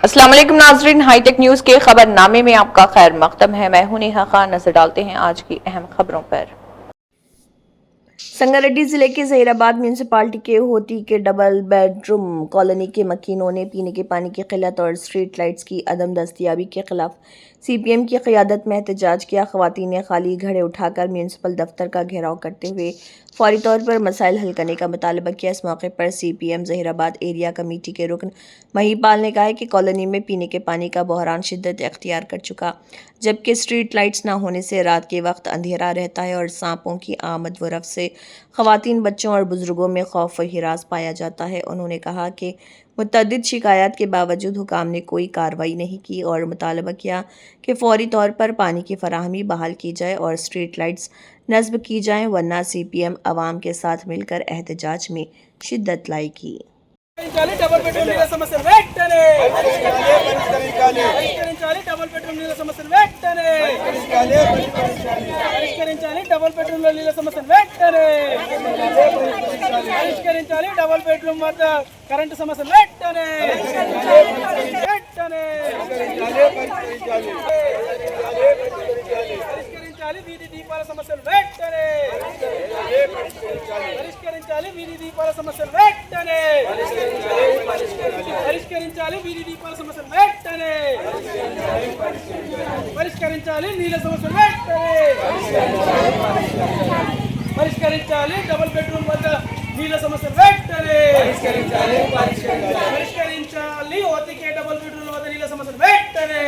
अस्सलाम वालेकुम नाजरीन, हाईटेक न्यूज के खबरनामे में आपका खैर मकदम है। मैं हूं नेहा खान। नजर डालते हैं आज की अहम खबरों पर। संगारेड्डी जिले के जहीराबाद म्यूनिसिपालिटी के होती के डबल बेडरूम कॉलोनी के मकीनों ने पीने के पानी की किल्लत और स्ट्रीट लाइट्स की अदम दस्तियाबी के खिलाफ सीपीएम की क़यादत में एहतजाज किया। ख़वातीन ने खाली घड़े उठाकर म्यूनिसिपल दफ्तर का घेराव करते हुए फौरी तौर पर मसाइल हल करने का मुतालबा किया। इस मौके पर सीपीएम जहीराबाद एरिया कमेटी के रुकन महीपाल ने कहा कि कॉलोनी में पीने के पानी का बहरान शिद्दत इख्तियार कर चुका, जबकि स्ट्रीट लाइट्स न होने से रात के वक्त अंधेरा रहता है और सांपों की आमद व रफ्त से ख़वातीन, बच्चों और बुजुर्गों में खौफ व हिरास पाया जाता है। उन्होंने कहा कि मुतअद्दिद शिकायत के बावजूद हुकाम ने कोई कार्रवाई नहीं की और मुतालबा किया कि फौरी तौर पर पानी की फराहमी बहाल की जाए और स्ट्रीट लाइट्स नस्ब की जाएँ, वरना सीपीएम अवाम के साथ मिलकर एहतजाज में शिद्दत लाएगी। डबल बेडरूम नीला समस्या వెంటనే పరిష్కరించాలి డబుల్ బెడ్రూమ్ నీల సమస్యను వెంటనే పరిష్కరించాలి డబుల్ బెడ్రూమ్ నీల సమస్యను వెంటనే పరిష్కరించాలి డబుల్ బెడ్రూమ్ వద్ద కరెంట్ సమస్యను వెంటనే పరిష్కరించాలి వీధి దీపాల సమస్యను వెంటనే పరిష్కరించాలి వీధి దీపాల సమస్యను వెంటనే పరిష్కరించాలి వీధి దీపాల సమస్యను వెంటనే పరిష్కరించాలి నీళ్ళ సమస్యను వెంటనే పరిష్కరించాలి డబుల్ బెడ్రూమ్ వద్ద నీళ్ళ సమస్యను వెంటనే పరిష్కరించాలి ఓతికే డబుల్ బెడ్రూమ్ వద్ద నీళ్ళ సమస్యను వెంటనే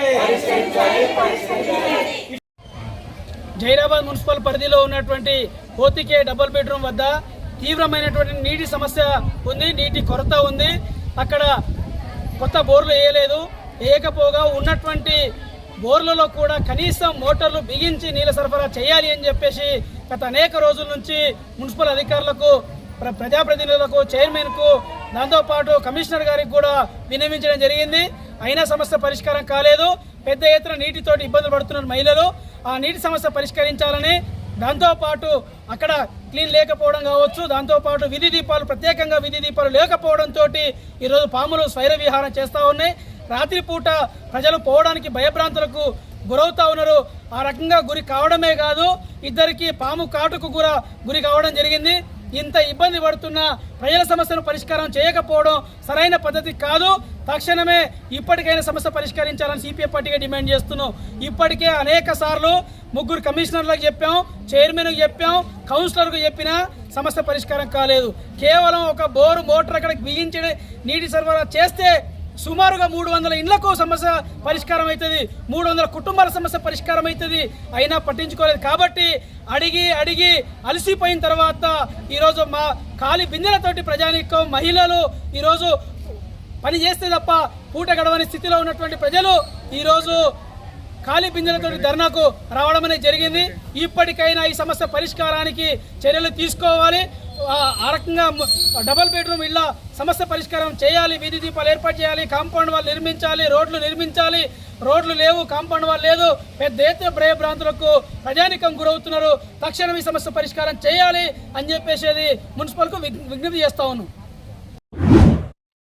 జైరాబాద్ మున్సిపల్ పరిధిలో ఉన్నటువంటి ఓతికే డబుల్ బెడ్రూమ్ వద్ద తీవ్రమైనటువంటి నీటి సమస్య ఉంది, నీటి కొరత ఉంది. అక్కడ కొత్త బోర్లు వేయలేదు, వేయకపోగా ఉన్నటువంటి బోర్లలో కూడా కనీసం మోటార్లు బిగించి నీళ్ళ సరఫరా చేయాలి అని చెప్పేసి గత అనేక రోజుల నుంచి మున్సిపల్ అధికారులకు, ప్రజాప్రతినిధులకు, చైర్మన్కు, దాంతోపాటు కమిషనర్ గారికి కూడా విన్నవించడం జరిగింది. అయినా సమస్య పరిష్కారం కాలేదు. పెద్ద ఎత్తున నీటితోటి ఇబ్బందులు పడుతున్నారు మహిళలు. ఆ నీటి సమస్య పరిష్కరించాలని, దాంతోపాటు అక్కడ క్లీన్ లేకపోవడం కావచ్చు, దాంతోపాటు విధి దీపాలు, ప్రత్యేకంగా విధి దీపాలు లేకపోవడంతో ఈరోజు పాములు స్వైర విహారం చేస్తూ ఉన్నాయి. రాత్రిపూట ప్రజలు పోవడానికి భయభ్రాంతులకు గురవుతూ ఉన్నారు. ఆ రకంగా గురి కావడమే కాదు, ఇద్దరికి పాము కాటుకు గురి కావడం జరిగింది. ఇంత ఇబ్బంది పడుతున్న ప్రజల సమస్యను పరిష్కారం చేయకపోవడం సరైన పద్ధతి కాదు. తక్షణమే ఇప్పటికైనా సమస్య పరిష్కరించాలని సిపిఎం పార్టీగా డిమాండ్ చేస్తున్నాం. ఇప్పటికే అనేక సార్లు 3 కమిషనర్లకు చెప్పాం, చైర్మన్కు చెప్పాం, కౌన్సిలర్కు చెప్పినా సమస్య పరిష్కారం కాలేదు. కేవలం ఒక బోరు మోటార్ అక్కడికి బిగించి నీటి సరఫరా చేస్తే సుమారుగా 300 ఇండ్లకు సమస్య పరిష్కారం అవుతుంది, 300 కుటుంబాల సమస్య పరిష్కారం అవుతుంది. అయినా పట్టించుకోలేదు. కాబట్టి అడిగి అలసిపోయిన తర్వాత ఈరోజు మా ఖాళీ బిందెలతోటి ప్రజానీకం, మహిళలు ఈరోజు పని చేస్తే తప్ప పూట గడవని స్థితిలో ఉన్నటువంటి ప్రజలు ఈరోజు ఖాళీ బిందెలతో ధర్నాకు రావడం అనేది జరిగింది. ఇప్పటికైనా ఈ సమస్య పరిష్కారానికి చర్యలు తీసుకోవాలి. ఆ రకంగా డబుల్ బెడ్రూమ్ ఇళ్ల సమస్య పరిష్కారం చేయాలి, వీధి దీపాలు ఏర్పాటు చేయాలి, కాంపౌండ్ వాళ్ళు నిర్మించాలి, రోడ్లు నిర్మించాలి. రోడ్లు లేవు, కాంపౌండ్ వాళ్ళు లేదు, పెద్ద ఎత్తున భయభ్రాంతులకు ప్రజానికం గురవుతున్నారు. తక్షణం ఈ సమస్య పరిష్కారం చేయాలి అని చెప్పేసి మున్సిపల్కు విజ్ఞప్తి చేస్తా ఉన్నాం.